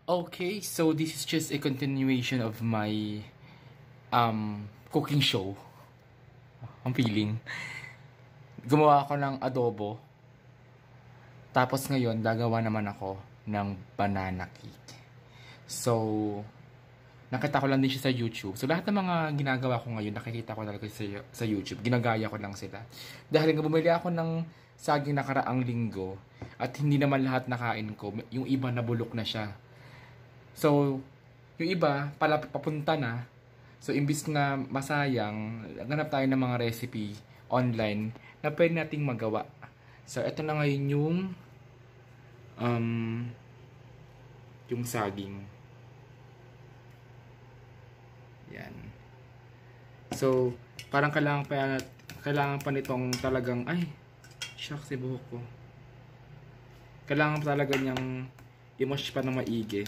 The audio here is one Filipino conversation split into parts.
Okay, so this is just a continuation of my cooking show. Ang feeling. Gumawa ako ng adobo. Tapos ngayon, gagawa naman ako ng banana cake. So, nakita ko lang din siya sa YouTube. So, lahat ng mga ginagawa ko ngayon, nakikita ko talaga sa YouTube. Ginagaya ko lang sila. Dahil nga bumili ako ng saging nakaraang linggo at hindi naman lahat nakain ko. Yung iba nabulok na siya. So, yung iba, papunta na. So, imbis na masayang, ganap tayo ng mga recipe online na pwede nating magawa. So, ito na ngayon yung saging. Yan. So, parang kailangan pa nitong talagang, ay, shucks, si buhok ko. Kailangan pa talaga niyang i-mash pa ng maigi.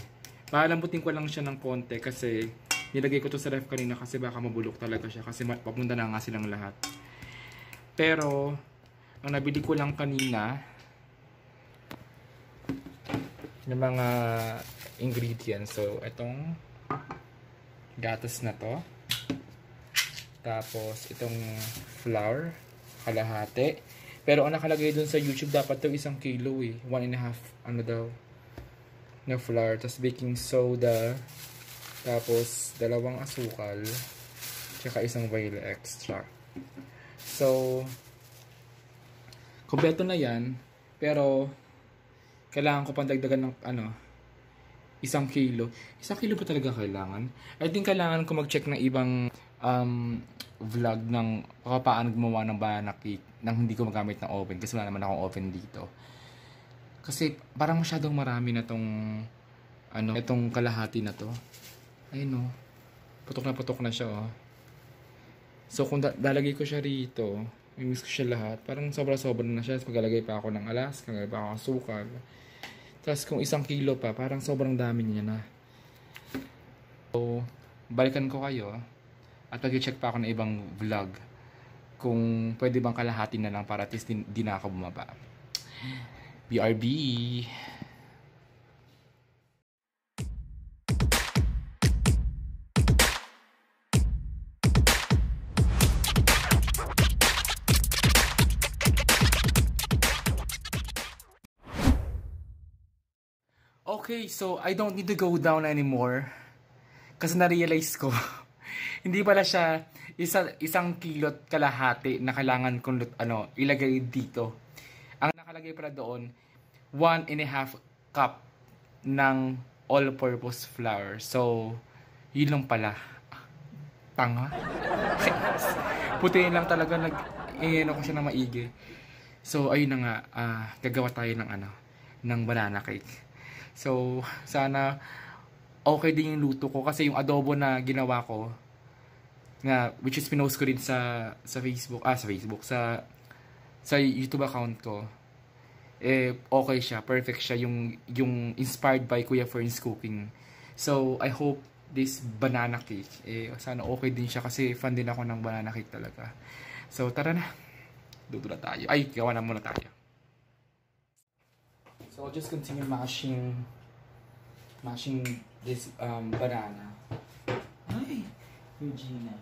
Palambutin ko lang siya ng konti kasi nilagay ko to sa ref kanina kasi baka mabulok talaga siya kasi papunta na nga silang lahat. Pero, ang nabili ko lang kanina ng mga ingredients. So, itong gatas na to. Tapos, itong flour, kalahati. Pero, ang nakalagay dun sa YouTube, dapat to 1 kilo eh. 1.5, ano daw, na flour. Tapos, baking soda. Tapos, 2 asukal. Tsaka 1 vanilla extract. So, kompleto na yan. Pero, kailangan ko pang dagdagan ng 1 kilo. 1 kilo pa talaga kailangan? I think kailangan ko mag-check ng ibang vlog ng paano gumawa ng banana cake nang hindi ko magamit ng oven. Kasi wala naman akong oven dito. Kasi parang masyadong marami na itong kalahati na to. Ayun o. Putok na siya oh. So kung dalagay ko siya rito, i-mix ko siya lahat. Parang sobra-sobra na siya. Paglalagay pa ako ng Alaska, paglalagay pa ako ng sukal. Tapos kung 1 kilo pa, parang sobrang dami niya na. So, balikan ko kayo. At mag-check pa ako ng ibang vlog. Kung pwede bang kalahati na lang para at least di na ako bumaba. BRB! Okay, so I don't need to go down anymore. Kasi na-realize ko, hindi pala siya 1 kilot kalahati na kailangan kong ilagay dito. Ang nakalagay pala doon, 1.5 cup ng all-purpose flour. So, yun lang pala. Tanga. Putiin lang talaga, ko siya na maigi. So, ayun na nga, gagawa tayo ng banana cake. So, sana okay din yung luto ko kasi yung adobo na ginawa ko which is pinost ko rin sa YouTube account ko. Okay siya, perfect siya yung inspired by Kuya Fern's cooking. So, I hope this banana cake sana okay din siya kasi fan din ako ng banana cake talaga. So, tara na. Luto na tayo. Ay, gawa na muna tayo. So I'll just continue mashing this banana. Ay, Regina.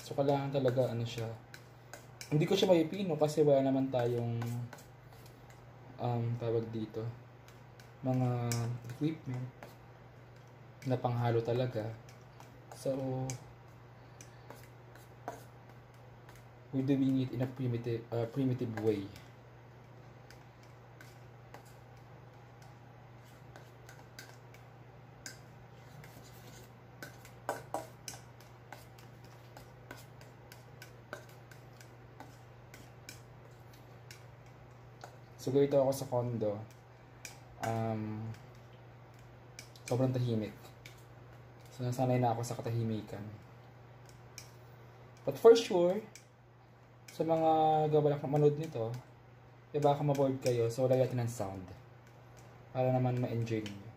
So, kailangan talaga siya. Hindi ko siya maipino kasi wala naman tayong tawag dito. Mga equipment na panghalo talaga. So, we're doing it in a primitive way. So, ganito ako sa condo. Sobrang tahimik. So, nasanay na ako sa katahimikan. But for sure, sa mga gabalak na manood nito, baka maboard kayo, so lagyan natin ng sound para naman ma-enjoy niyo.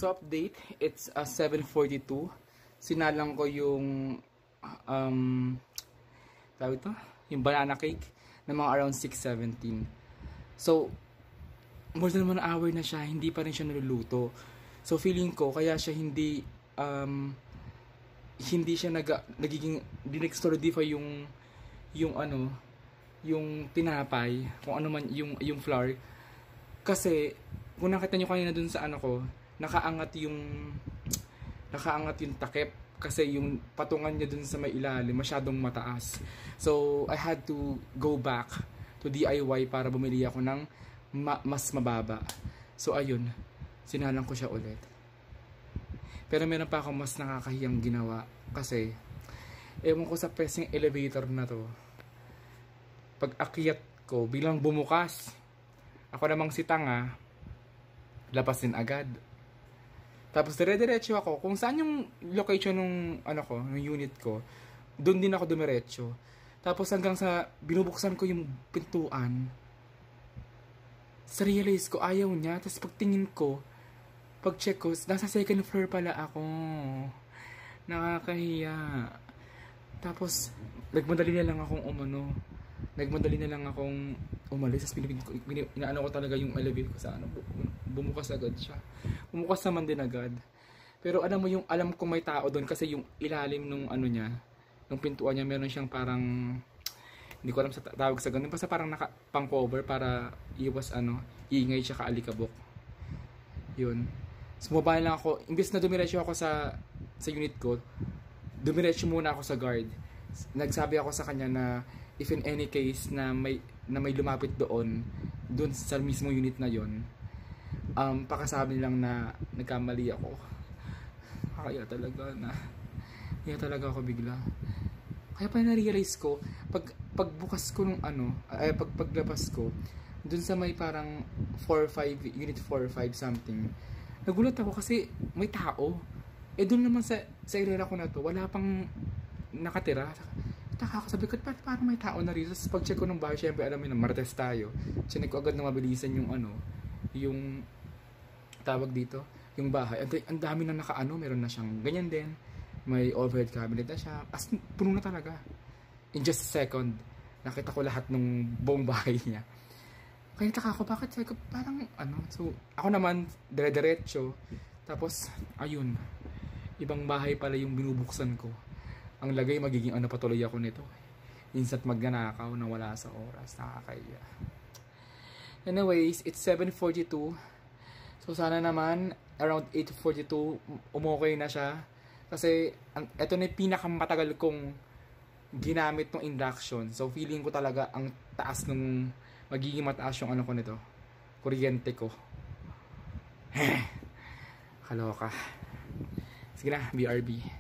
So update, it's 7:42. Sinalang ko yung tawag ito, yung banana cake na mga around 6:17. So more than 1 hour na siya, hindi pa rin siya naluluto. So feeling ko kaya siya hindi siya nagiging dinextrodifa yung ano, yung tinapay, kung ano man yung flour. Kasi kung nakita niyo kanina dun sa ano ko, nakaangat yung takip kasi yung patungan niya dun sa may ilalim masyadong mataas. So I had to go back to DIY para bumili ako ng mas mababa. So ayun, sinalang ko siya ulit. Pero meron pa akong mas nakakahiyang ginawa kasi ewan ko sa pesing elevator na to. Pag akyat ko, bilang bumukas, ako namang si tanga, labas din agad. Tapos dire-diretso ako. Kung saan yung location ng ng unit ko, doon din ako dumiretso. Tapos hanggang sa binubuksan ko yung pintuan, sa realize ko ayaw niya. Tapos pagtingin ko, pag-check ko, nasa second floor pala ako. Nakakahiya. Tapos nagmadali na lang akong umalis. Tapos inaano ko talaga yung elevator ko sa bumukas agad siya. Bumukas naman din agad. Pero alam kong may tao doon kasi yung ilalim nung nung pintuan niya, meron siyang parang, hindi ko alam sa tawag sa ganun, basta parang pang cover para iwas ingay siya kaalikabok. Yun. Sumaba lang ako, imbes na dumiretso ako sa unit ko, dumiretso muna ako sa guard. Nagsabi ako sa kanya na if in any case na may lumapit doon sa mismong unit na yon, pakasabi lang na nagkamali ako. Kaya talaga ako bigla. Kaya pa na-realize ko, pagbukas ko nung paglabas ko, dun sa may parang 4-5, unit 4-5 something, nagulat ako kasi may tao. Dun naman sa area ko na to, wala pang nakatira. Taka ako, sabi ko, parang may tao na rito. Tapos pag-check ko ng bahay, syempre alam mo na, Martes tayo. Chinek ko agad na mabilisan yung tawag dito, yung bahay. Ang dami na meron na siyang ganyan din. May overhead cabinet na siya. As puno na talaga. In just a second, nakita ko lahat ng buong bahay niya. Kaya taka ako, bakit? Sabi ko, parang So, ako naman, dire-diretso. Tapos, ayun. Ibang bahay pala yung binubuksan ko. Ang lagay, magiging patuloy ako nito. Instant magnanakaw na wala sa oras. Nakakaya. Anyways, it's 7:42. So, sana naman, around 8:42, umokay na siya. Kasi, ito na yung pinakamatagal kong ginamit ng induction. So, feeling ko talaga ang taas nung, magiging mataas yung ko nito. Kuryente ko. Kaloka. Sige na, BRB.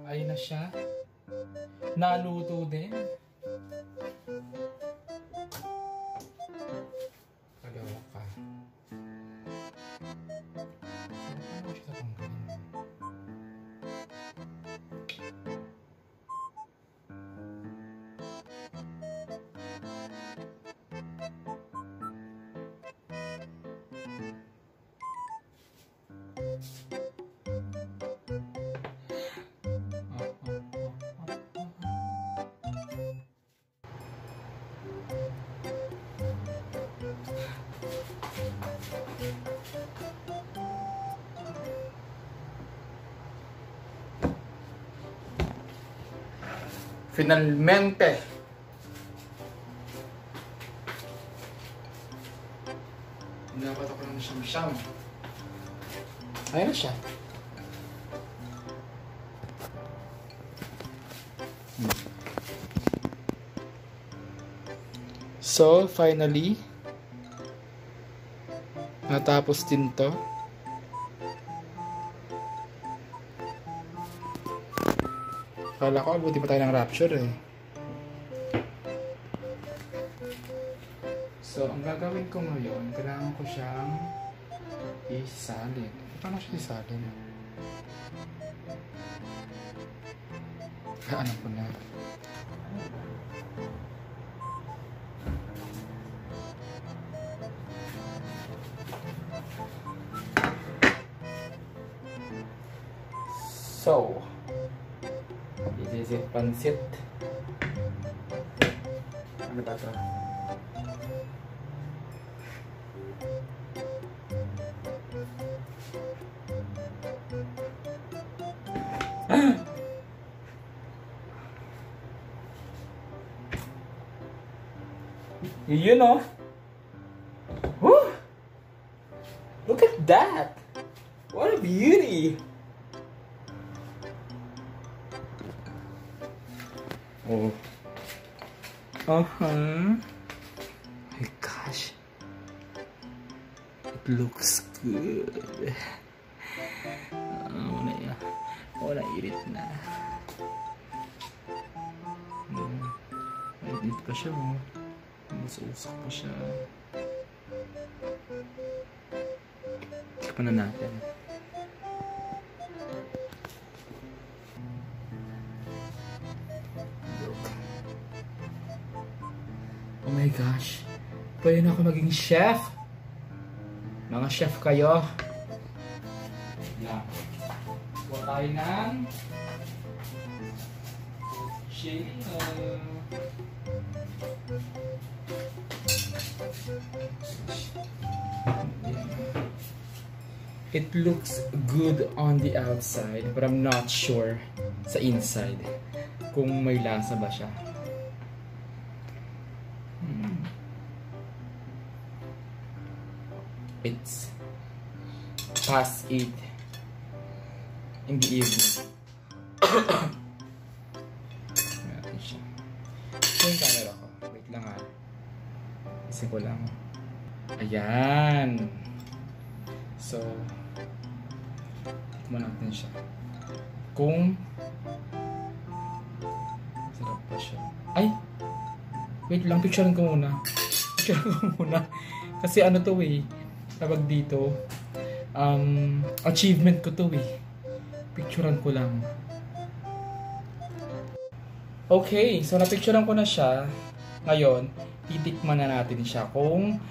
Ayun na siya. Naluto din. Kagawa ka. Ano siya tanggalin? Finalmente. Dapat ako ng siyam-siyam. Ayun na siya. So, finally, natapos din to. Kala ko, abuti pa tayo ng rapture eh. So, ang gagawin ko ngayon, kailangan ko siyang isalin. Paano siya isalin? Ano ko na. So, Is it pansit? Ano ba ito? You know? Woo! Look at that! What a beauty! Oh. My gosh. It looks good. Wala irit na. Mainit pa siya, oh. Mas-usok pa siya. Tikpan na natin. Oh my gosh. Pwede na ako maging chef. Mga chef kayo. Yan. Kuha tayo ng shake. It looks good on the outside, but I'm not sure sa inside kung may lasa ba siya. It's past 8 in the evening. Natin siya. Ito yung camera ko. Wait lang ha. Isin ko lang. Ayan. So, tikman natin siya. Kung sarap pa siya. Ay! Wait lang, picturean ko muna. Kasi ano to eh. Tawag dito. Achievement ko to eh. Picturean ko lang. Okay, so napicturean ko na siya. Ngayon, titikman na natin siya kung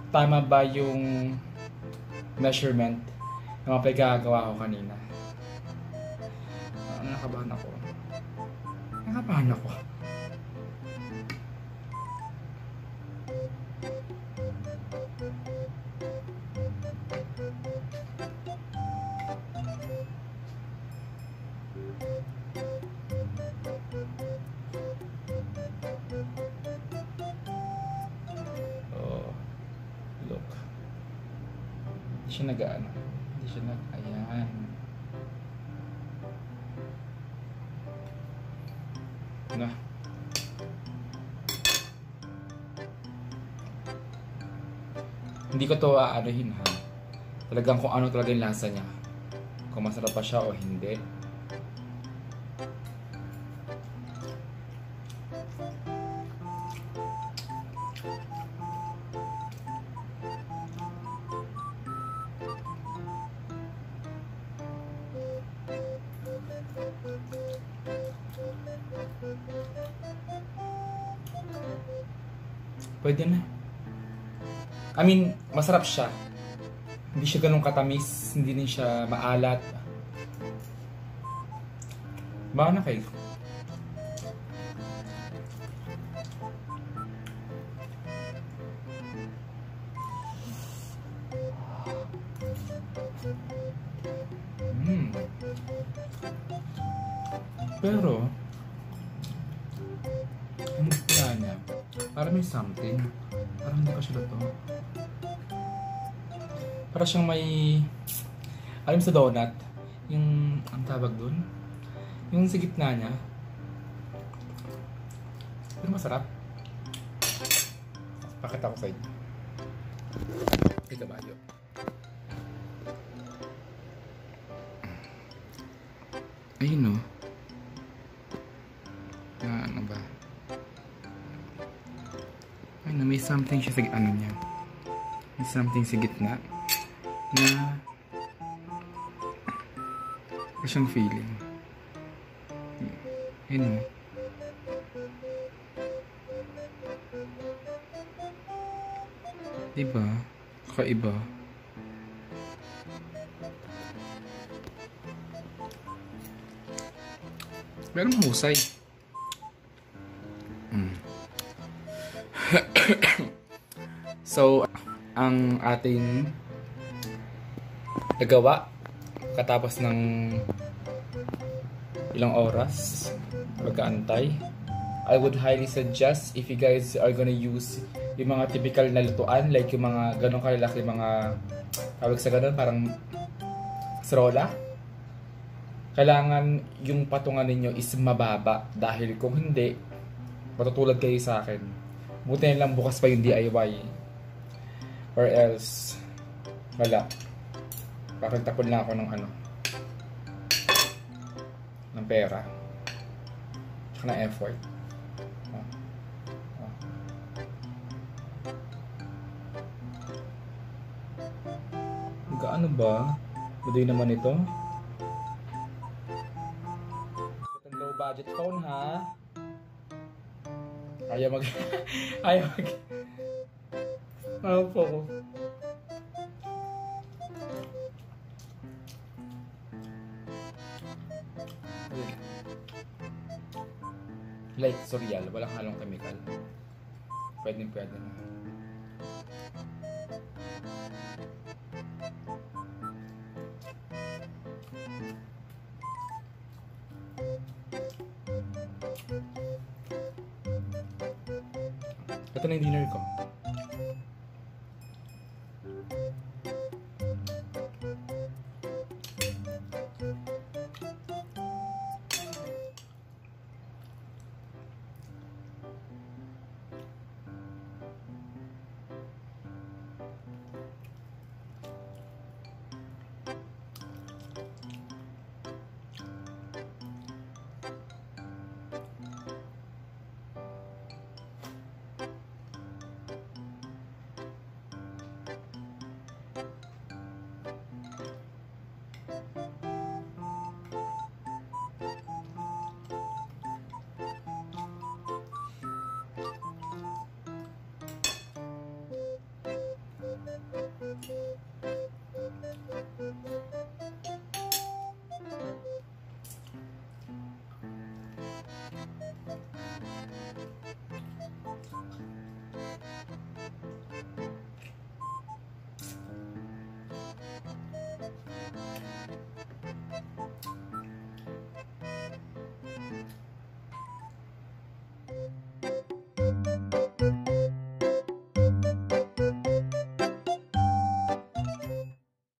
tama ba yung measurement na mga pagkagawa ko kanina. Nakabahan ako. Oh, look. Hindi siya nag-ano. Ayan. Na. Hindi ko to aanuhin ha. Talagang kung ano talaga yung lasa niya. Kung masarap pa siya o hindi. Pwede na. I mean, masarap siya. Hindi siya ganun katamis. Hindi din siya maalat. Baka na kayo. Pero, ang kaya niya, parang may something. Parang hindi pa siya to. Para siyang may, alam sa donut, yung, ang tawag dun, yung sa gitna niya. Pero masarap. Pakita ko sa inyo. Ay, kabayo. Ayun o. Ano ba? Ayun, may something siya sa ano niya. May something sa gitna na siyang feeling. Ayun o. Diba? Kakaiba. Pero mahusay. So, ang ating nagawa katapos ng ilang oras pagkaantay, I would highly suggest if you guys are gonna use yung mga typical na lutuan, like yung mga ganong kalalaki, mga tawag sa ganon, parang srola, kailangan yung patungan ninyo is mababa, dahil kung hindi, matutulad kayo sa akin. Buti na lang bukas pa yung DIY, or else wala, bakit tapon lang ako ng ng pera tsaka ng effort. Gaano ba? Budoy naman ito. Itong low budget phone, ha? Ayaw mag... Ayaw mag... Ayaw po ko. Like Sorial, walang halong chemical. Pwede na. Ito na yung dinner ko.